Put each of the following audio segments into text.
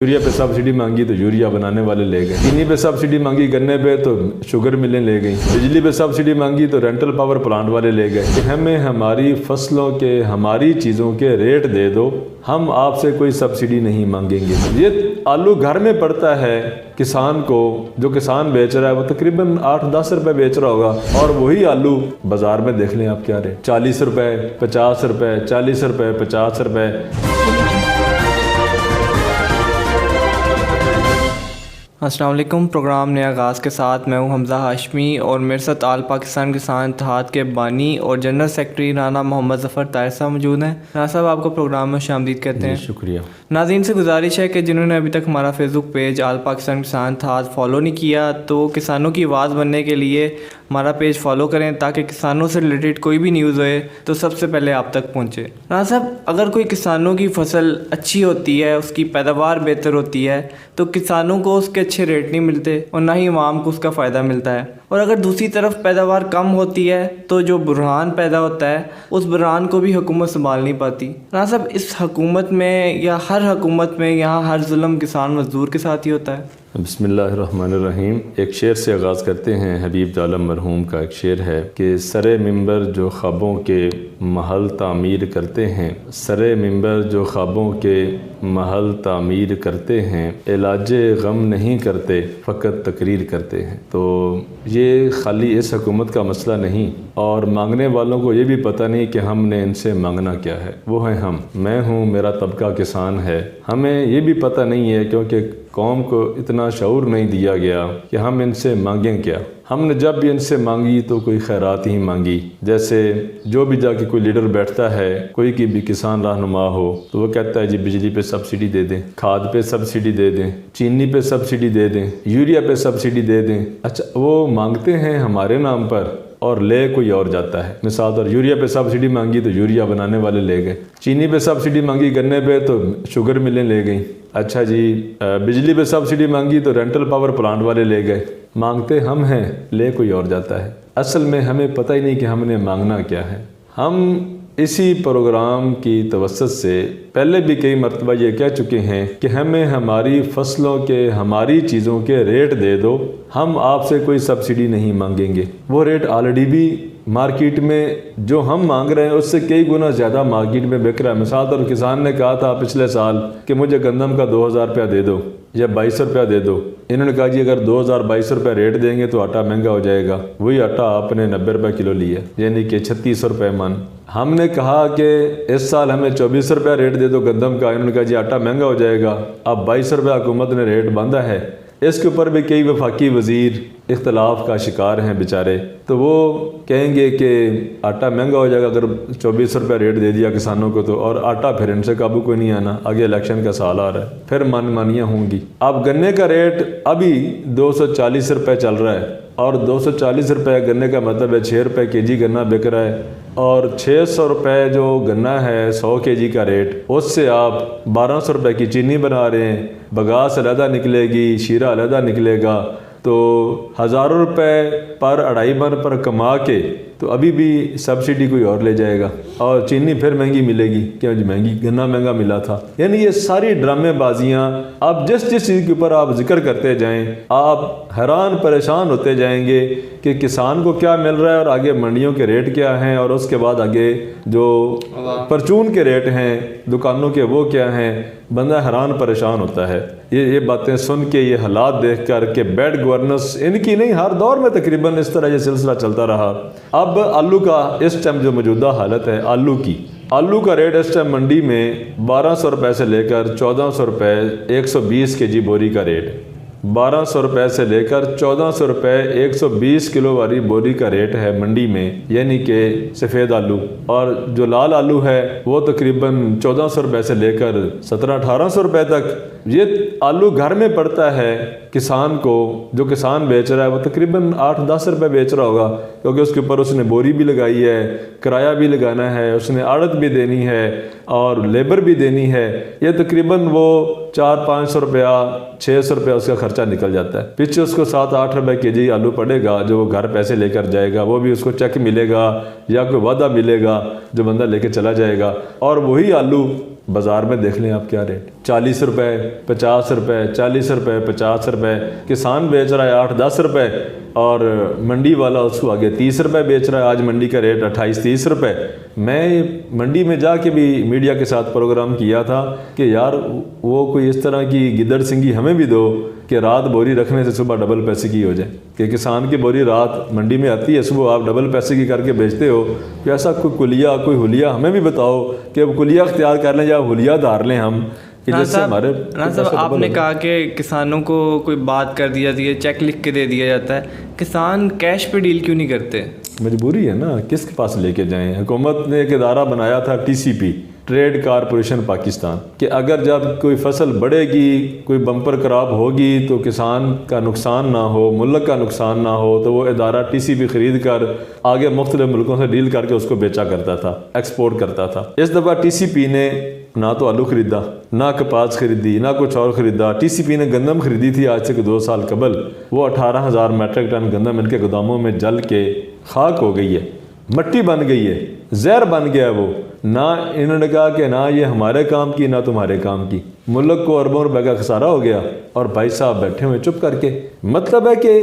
Urea پہ subsidy مانگی تو یوریا بنانے والے لے گئے، چینی پہ سبسڈی مانگی گنے پہ تو شوگر ملیں لے گئی، بجلی پہ سبسڈی مانگی تو رینٹل پاور پلانٹ والے لے گئے کہ ہمیں ہماری فصلوں کے ہماری چیزوں کے ریٹ دے دو، ہم آپ سے کوئی سبسڈی نہیں مانگیں گے۔ یہ آلو گھر میں پڑتا ہے کسان کو، جو کسان بیچ رہا ہے وہ تقریباً 8-10 روپے بیچ رہا ہوگا، اور وہی آلو بازار میں دیکھ لیں آپ کیا ریٹ، 40 روپے 50 روپے 40 روپے 50 روپے۔ السلام علیکم۔ پروگرام نئے آغاز کے ساتھ میں ہوں حمزہ ہاشمی اور میرے ساتھ آل پاکستان کسان اتحاد کے بانی اور جنرل سیکرٹری رانا محمد ظفر طاہر صاحب موجود ہیں۔ رانا صاحب آپ کو پروگرام میں خوش آمدید کہتے ہیں۔ شکریہ۔ ناظرین سے گزارش ہے کہ جنہوں نے ابھی تک ہمارا فیس بک پیج آل پاکستان کسان اتحاد فالو نہیں کیا تو کسانوں کی آواز بننے کے لیے ہمارا پیج فالو کریں تاکہ کسانوں سے ریلیٹڈ کوئی بھی نیوز ہوئے تو سب سے پہلے آپ تک پہنچے۔ رانا صاحب، اگر کوئی کسانوں کی فصل اچھی ہوتی ہے، اس کی پیداوار بہتر ہوتی ہے تو کسانوں کو اس کے اچھے ریٹ نہیں ملتے اور نہ ہی عوام کو اس کا فائدہ ملتا ہے، اور اگر دوسری طرف پیداوار کم ہوتی ہے تو جو بحران پیدا ہوتا ہے اس بحران کو بھی حکومت سنبھال نہیں پاتی۔ رانا صاحب، اس حکومت میں یا ہر حکومت میں یہاں ہر ظلم کسان مزدور کے ساتھ ہی ہوتا ہے؟ بسم اللہ الرحمن الرحیم۔ ایک شعر سے آغاز کرتے ہیں۔ حبیب عالم مرحوم کا ایک شعر ہے کہ سرے ممبر جو خوابوں کے محل تعمیر کرتے ہیں، سرے ممبر جو خوابوں کے محل تعمیر کرتے ہیں، علاج غم نہیں کرتے فقط تقریر کرتے ہیں۔ تو یہ خالی اس حکومت کا مسئلہ نہیں، اور مانگنے والوں کو یہ بھی پتہ نہیں کہ ہم نے ان سے مانگنا کیا ہے۔ وہ ہیں ہم، میں ہوں، میرا طبقہ کسان ہے۔ ہمیں یہ بھی پتہ نہیں ہے کیونکہ قوم کو اتنا شعور نہیں دیا گیا کہ ہم ان سے مانگیں کیا۔ ہم نے جب بھی ان سے مانگی تو کوئی خیرات ہی مانگی، جیسے جو بھی جا کے کوئی لیڈر بیٹھتا ہے، کوئی کی بھی کسان رہنما ہو تو وہ کہتا ہے جی بجلی پہ سبسڈی دے دیں، کھاد پہ سبسڈی دے دیں، چینی پہ سبسڈی دے دیں، یوریا پہ سبسڈی دے دیں۔ اچھا، وہ مانگتے ہیں ہمارے نام پر اور لے کوئی اور جاتا ہے۔ مثال طور یوریا پہ سبسڈی مانگی تو یوریا بنانے والے لے گئے، چینی پہ سبسڈی مانگی گنے پہ تو شوگر ملیں لے گئیں۔ اچھا جی، بجلی پہ سبسڈی مانگی تو رینٹل پاور پلانٹ والے لے گئے۔ مانگتے ہم ہیں، لے کوئی اور جاتا ہے۔ اصل میں ہمیں پتہ ہی نہیں کہ ہم نے مانگنا کیا ہے۔ ہم اسی پروگرام کی توسط سے پہلے بھی کئی مرتبہ یہ کہہ چکے ہیں کہ ہمیں ہماری فصلوں کے ہماری چیزوں کے ریٹ دے دو، ہم آپ سے کوئی سبسڈی نہیں مانگیں گے۔ وہ ریٹ آلریڈی بھی مارکیٹ میں جو ہم مانگ رہے ہیں اس سے کئی گنا زیادہ مارکیٹ میں بک رہا ہے۔ مثال طور کسان نے کہا تھا پچھلے سال کہ مجھے گندم کا 2000 روپیہ دے دو یا 2200 روپیہ دے دو۔ انہوں نے کہا جی اگر 2200 روپیہ ریٹ دیں گے تو آٹا مہنگا ہو جائے گا۔ وہی آٹا آپ نے 90 روپے کلو لیا، یعنی کہ 3600 روپے من۔ ہم نے کہا کہ اس سال ہمیں 2400 روپیہ ریٹ دے دو گندم کا، انہوں نے کہا جی آٹا مہنگا ہو جائے گا۔ اب 2200 روپیہ حکومت نے ریٹ باندھا ہے۔ اس کے اوپر بھی کئی وفاقی وزیر اختلاف کا شکار ہیں بیچارے، تو وہ کہیں گے کہ آٹا مہنگا ہو جائے گا اگر 2400 روپیہ ریٹ دے دیا کسانوں کو تو، اور آٹا پھر ان سے قابو کوئی نہیں آنا، آگے الیکشن کا سال آ رہا ہے، پھر من مانیاں ہوں گی۔ اب گنے کا ریٹ ابھی 240 روپے چل رہا ہے، اور 240 روپے گنے کا مطلب ہے 6 روپے کے جی گنا بک رہا ہے، اور 600 روپے جو گنا ہے 100 کے جی کا ریٹ، اس سے آپ 1200 روپے کی چینی بنا رہے ہیں، بگاس علیحدہ نکلے گی، شیرہ علیحدہ نکلے گا، تو ہزاروں روپے پر 2.5 من پر کما کے تو ابھی بھی سبسڈی کوئی اور لے جائے گا، اور چینی پھر مہنگی ملے گی، کیوں جی مہنگی گنا مہنگا ملا تھا۔ یعنی یہ ساری ڈرامے بازیاں، آپ جس چیز کے اوپر آپ ذکر کرتے جائیں آپ حیران پریشان ہوتے جائیں گے کہ کسان کو کیا مل رہا ہے، اور آگے منڈیوں کے ریٹ کیا ہیں، اور اس کے بعد آگے جو پرچون کے ریٹ ہیں دکانوں کے وہ کیا ہیں۔ بندہ حیران پریشان ہوتا ہے یہ باتیں سن کے، یہ حالات دیکھ کر کہ بیڈ گورننس ان کی نہیں، ہر دور میں تقریباً اس طرح یہ سلسلہ چلتا رہا۔ اب آلو کا اس ٹائم جو موجودہ حالت ہے آلو کا ریٹ اس ٹائم منڈی میں 1200 روپے سے لے کر 1400 روپے 120 کے جی بوری کا ریٹ، 1200 روپے سے لے کر 1400 روپے 120 کلو والی بوری کا ریٹ ہے منڈی میں، یعنی کہ سفید آلو، اور جو لال آلو ہے وہ تقریباً 1400 روپے سے لے کر 1700-1800 روپے تک۔ یہ آلو گھر میں پڑتا ہے کسان کو، جو کسان بیچ رہا ہے وہ تقریباً 8-10 روپے بیچ رہا ہوگا، کیونکہ اس کے اوپر اس نے بوری بھی لگائی ہے، کرایہ بھی لگانا ہے، اس نے آڑت بھی دینی ہے اور لیبر بھی دینی ہے۔ یہ تقریباً وہ 400-500 روپیہ 600 روپیہ اس کا خرچہ نکل جاتا ہے۔ پیچھے اس کو 7-8 روپے کے جی آلو پڑے گا جو وہ گھر پیسے لے کر جائے گا، وہ بھی اس کو چیک ملے گا یا کوئی وعدہ ملے گا جو بندہ لے کے چلا جائے گا، اور وہی آلو بازار میں دیکھ لیں آپ کیا ریٹ، 40 روپے 50 روپے 40 روپے 50 روپے، کسان بیچ رہا ہے 8-10 روپے اور منڈی والا اس کو آگے 30 روپے بیچ رہا ہے. آج منڈی کا ریٹ 28-30 روپے. میں منڈی میں جا کے بھی میڈیا کے ساتھ پروگرام کیا تھا کہ یار وہ کوئی اس طرح کی گدڑ سنگھی ہمیں بھی دو کہ رات بوری رکھنے سے صبح ڈبل پیسے کی ہو جائے، کہ کسان کی بوری رات منڈی میں آتی ہے، صبح آپ ڈبل پیسے کی کر کے بیچتے ہو. کہ ایسا کوئی کلیہ کوئی حلیہ ہمیں بھی بتاؤ کہ اب کلیہ اختیار کر لیں یا حلیہ دھار لیں ہم. صاحب آپ نے کہا کہ کسانوں کو کوئی بات کر دی جاتی ہے، چیک لکھ کے دے دیا جاتا ہے، کسان کیش پہ ڈیل کیوں نہیں کرتے؟ مجبوری ہے نا، کس کے پاس لے کے جائیں. حکومت نے ایک ادارہ بنایا تھا TCP، ٹریڈ کارپوریشن پاکستان، کہ اگر جب کوئی فصل بڑھے گی، کوئی بمپر کراپ ہوگی تو کسان کا نقصان نہ ہو، ملک کا نقصان نہ ہو، تو وہ ادارہ TCP خرید کر آگے مختلف ملکوں سے ڈیل کر کے اس کو بیچا کرتا تھا، ایکسپورٹ کرتا تھا. اس دفعہ TCP نے نہ تو آلو خریدا، نہ کپاس خریدی، نہ کچھ اور خریدا. TCP نے گندم خریدی تھی آج سے 2 سال قبل، وہ 18,000 میٹرک ٹن گندم ان کے گوداموں میں جل کے خاک ہو گئی ہے، مٹی بن گئی ہے، زہر بن گیا ہے. وہ نہ انہوں نے کہا کہ نہ یہ ہمارے کام کی نہ تمہارے کام کی. ملک کو اربوں روپے کا خسارہ ہو گیا اور بھائی صاحب بیٹھے ہوئے چپ کر کے. مطلب ہے کہ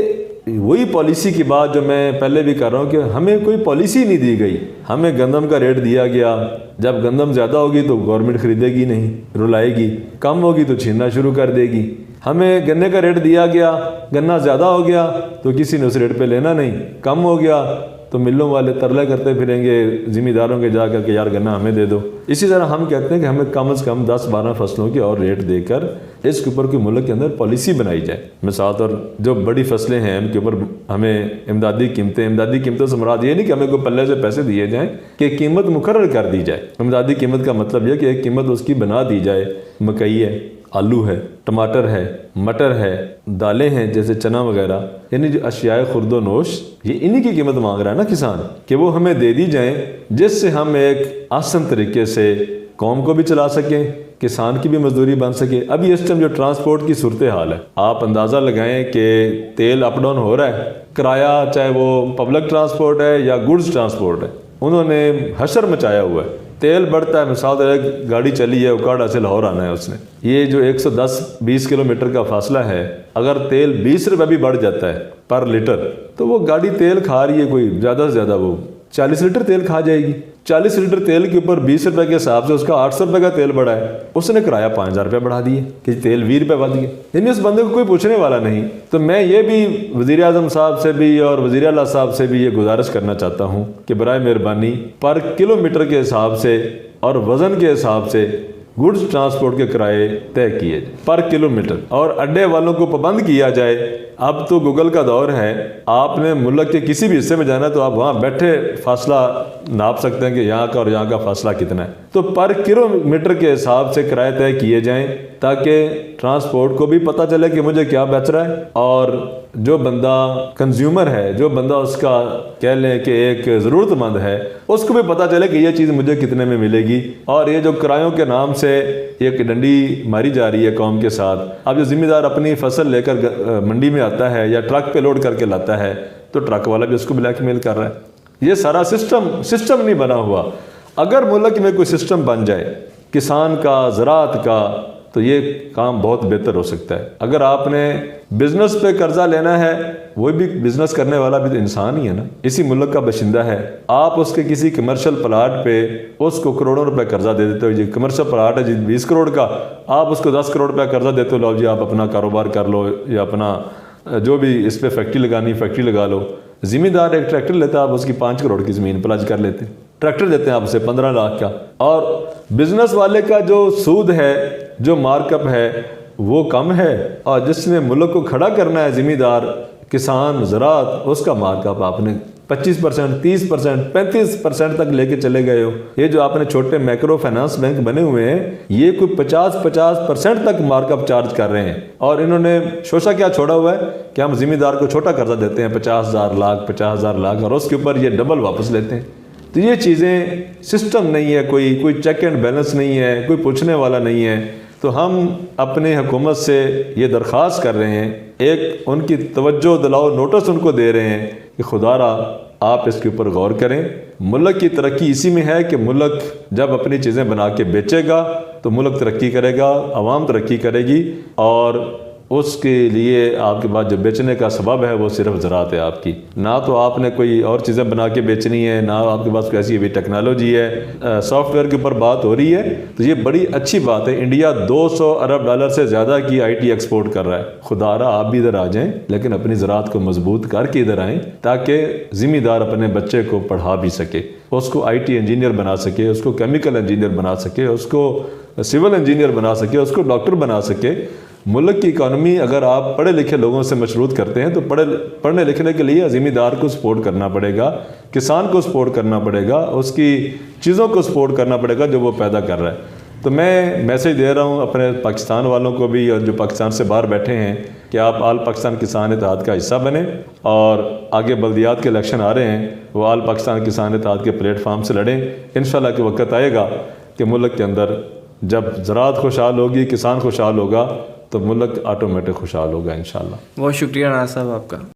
وہی پالیسی کی بات جو میں پہلے بھی کر رہا ہوں کہ ہمیں کوئی پالیسی نہیں دی گئی. ہمیں گندم کا ریٹ دیا گیا، جب گندم زیادہ ہوگی تو گورنمنٹ خریدے گی نہیں، رلائے گی، کم ہوگی تو چھیننا شروع کر دے گی. ہمیں گنے کا ریٹ دیا گیا، گنا زیادہ ہو گیا تو کسی نے اس ریٹ پہ لینا نہیں، کم ہو گیا تو ملوں والے ترلے کرتے پھریں گے ذمہ داروں کے جا کر کہ یار گنا ہمیں دے دو. اسی طرح ہم کہتے ہیں کہ ہمیں کم از کم 10-12 فصلوں کی اور ریٹ دے کر اس کے اوپر کوئی ملک کے اندر پالیسی بنائی جائے. مثال اور جو بڑی فصلیں ہیں ان کے اوپر ہمیں امدادی قیمتوں سے مراد یہ نہیں کہ ہمیں کوئی پلے سے پیسے دیے جائیں، کہ قیمت مقرر کر دی جائے. امدادی قیمت کا مطلب یہ کہ ایک قیمت اس کی بنا دی جائے. مکئی ہے، آلو ہے، ٹماٹر ہے، مٹر ہے، دالیں ہیں جیسے چنا وغیرہ، یعنی جو اشیاء خرد و نوش، یہ انہی کی قیمت مانگ رہا ہے نا کسان، کہ وہ ہمیں دے دی جائیں جس سے ہم ایک آسان طریقے سے قوم کو بھی چلا سکیں، کسان کی بھی مزدوری بن سکے. ابھی اس ٹائم جو ٹرانسپورٹ کی صورتحال ہے، آپ اندازہ لگائیں کہ تیل اپ ڈاؤن ہو رہا ہے، کرایہ چاہے وہ پبلک ٹرانسپورٹ ہے یا گڈز ٹرانسپورٹ ہے، انہوں نے حشر مچایا ہوا ہے. تیل بڑھتا ہے. مثال ایک گاڑی چلی ہے اوکاڑا سے لاہور آنا ہے، اس نے یہ جو 110-20 کلومیٹر کا فاصلہ ہے، اگر تیل 20 روپے بھی بڑھ جاتا ہے پر لیٹر تو وہ گاڑی تیل کھا رہی ہے کوئی زیادہ سے زیادہ وہ 40 لیٹر تیل کھا جائے گی. 40 لیٹر تیل کے اوپر 20 روپے کے حساب سے اس کا 800 روپے کا تیل بڑھا ہے، اس نے کرایہ 5000 روپے بڑھا دیے کہ تیل 20 روپے بڑھ گیا. یعنی اس بندے کو کوئی پوچھنے والا نہیں. تو میں یہ بھی وزیر اعظم صاحب سے بھی اور وزیر اعلیٰ صاحب سے بھی یہ گزارش کرنا چاہتا ہوں کہ برائے مہربانی پر کلومیٹر کے حساب سے اور وزن کے حساب سے گڈز ٹرانسپورٹ کے کرائے طے کیے جائیں پر کلومیٹر، اور اڈے والوں کو پابند کیا جائے. اب تو گوگل کا دور ہے، آپ نے ملک کے کسی بھی حصے میں جانا ہے تو آپ وہاں بیٹھے فاصلہ ناپ سکتے ہیں کہ یہاں کا اور یہاں کا فاصلہ کتنا ہے. تو پر کلومیٹر کے حساب سے کرائے طے کیے جائیں تاکہ ٹرانسپورٹ کو بھی پتہ چلے کہ مجھے کیا بیچ رہا ہے، اور جو بندہ کنزیومر ہے، جو بندہ اس کا کہہ لیں کہ ایک ضرورت مند ہے، اس کو بھی پتہ چلے کہ یہ چیز مجھے کتنے میں ملے گی. اور یہ جو کرایوں کے نام سے ایک ڈنڈی ماری جا رہی ہے قوم کے ساتھ، اب جو ذمہ دار اپنی فصل لے کر منڈی میں آتا ہے یا ٹرک پہ لوڈ کر کے لاتا ہے تو ٹرک والا بھی اس کو بلیک میل کر رہا ہے. یہ سارا سسٹم نہیں بنا ہوا. اگر ملک میں کوئی سسٹم بن جائے کسان کا، زراعت کا، تو یہ کام بہت بہتر ہو سکتا ہے. اگر آپ نے بزنس پہ قرضہ لینا ہے، وہ بھی بزنس کرنے والا بھی تو انسان ہی ہے نا، اسی ملک کا باشندہ ہے. آپ اس کے کسی کمرشل پلاٹ پہ اس کو کروڑوں روپے قرضہ دے دیتے ہو، جی کمرشل پلاٹ ہے جی 20 کروڑ کا، آپ اس کو 10 کروڑ روپے قرضہ دیتے ہو، لو جی آپ اپنا کاروبار کر لو یا اپنا جو بھی اس پہ فیکٹری لگانی فیکٹری لگا لو. ذمہ دار ایک ٹریکٹر لیتا ہے، آپ اس کی 5 کروڑ کی زمین پلج کر لیتے ہیں. ٹریکٹر دیتے ہیں آپ اسے 15 لاکھ کا، اور بزنس والے کا جو سود ہے، جو مارک اپ ہے، وہ کم ہے. اور جس نے ملک کو کھڑا کرنا ہے ذمہ دار کسان، زراعت، اس کا مارک اپ آپ نے 25%، 30%، 35% تک لے کے چلے گئے ہو. یہ جو آپ نے چھوٹے مائکرو فائنانس بینک بنے ہوئے ہیں، یہ کوئی 50% تک مارک اپ چارج کر رہے ہیں. اور انہوں نے شوشہ کیا چھوڑا ہوا ہے کہ ہم ذمہ دار کو چھوٹا قرضہ دیتے ہیں 50,000 لاکھ، اور اس کے اوپر یہ ڈبل واپس لیتے ہیں. تو یہ چیزیں سسٹم نہیں ہے، کوئی چیک اینڈ بیلنس نہیں ہے، کوئی پوچھنے والا نہیں ہے. تو ہم اپنے حکومت سے یہ درخواست کر رہے ہیں، ایک ان کی توجہ دلاؤ نوٹس ان کو دے رہے ہیں کہ خدا را آپ اس کے اوپر غور کریں. ملک کی ترقی اسی میں ہے کہ ملک جب اپنی چیزیں بنا کے بیچے گا تو ملک ترقی کرے گا, عوام ترقی کرے گی, اور اس کے لیے آپ کے پاس جو بیچنے کا سبب ہے وہ صرف زراعت ہے آپ کی. نہ تو آپ نے کوئی اور چیزیں بنا کے بیچنی ہے, نہ آپ کے پاس کوئی ایسی ابھی ٹیکنالوجی ہے. سافٹ ویئر کے اوپر بات ہو رہی ہے تو یہ بڑی اچھی بات ہے. انڈیا $200 ارب سے زیادہ کی آئی ٹی ایکسپورٹ کر رہا ہے. خدا رہا آپ بھی ادھر آ جائیں, لیکن اپنی زراعت کو مضبوط کر کے ادھر آئیں تاکہ ذمہ دار اپنے بچے کو پڑھا بھی سکے, اس کو آئی ٹی انجینئر بنا سکے, اس کو کیمیکل انجینئر بنا سکے, اس کو سول انجینئر بنا سکے, اس کو ڈاکٹر بنا سکے. ملک کی اکانومی اگر آپ پڑھے لکھے لوگوں سے مشروط کرتے ہیں تو پڑھنے لکھنے کے لیے ذمہ دار کو سپورٹ کرنا پڑے گا, کسان کو سپورٹ کرنا پڑے گا, اس کی چیزوں کو سپورٹ کرنا پڑے گا جو وہ پیدا کر رہا ہے. تو میں میسیج دے رہا ہوں اپنے پاکستان والوں کو بھی, اور جو پاکستان سے باہر بیٹھے ہیں, کہ آپ آل پاکستان کسان اتحاد کا حصہ بنیں, اور آگے بلدیات کے الیکشن آ رہے ہیں, وہ آل پاکستان کسان اتحاد کے پلیٹ فارم سے لڑیں. انشاءاللہ کہ وقت آئے گا کہ ملک کے اندر جب زراعت خوشحال ہوگی, کسان خوشحال ہوگا, تو ملک آٹومیٹک خوشحال ہوگا انشاءاللہ. بہت شکریہ ناصر صاحب آپ کا.